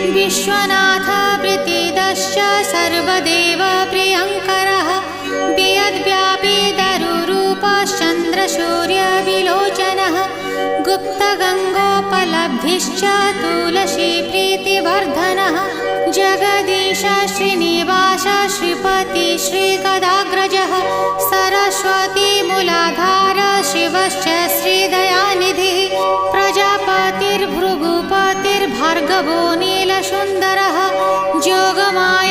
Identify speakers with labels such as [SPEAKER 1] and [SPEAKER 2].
[SPEAKER 1] विश्वनाथ प्रीतिदश्च सर्वदेव प्रियङ्करः वियद्व्यापी दरुरूपश्चन्द्रसूर्यविलोचनः गुप्तगङ्गोपलब्धिश्च तुलसीप्रीतिवर्धनः जगदीश श्रीनिवास श्रीपति श्रीगदाग्रजः सरस्वतीमूलाधार शिवश्च श्रीदयानिधिः प्रजापतिर्भृगुपतिर्भार्गवो नीलसुन्दरः जोगमाया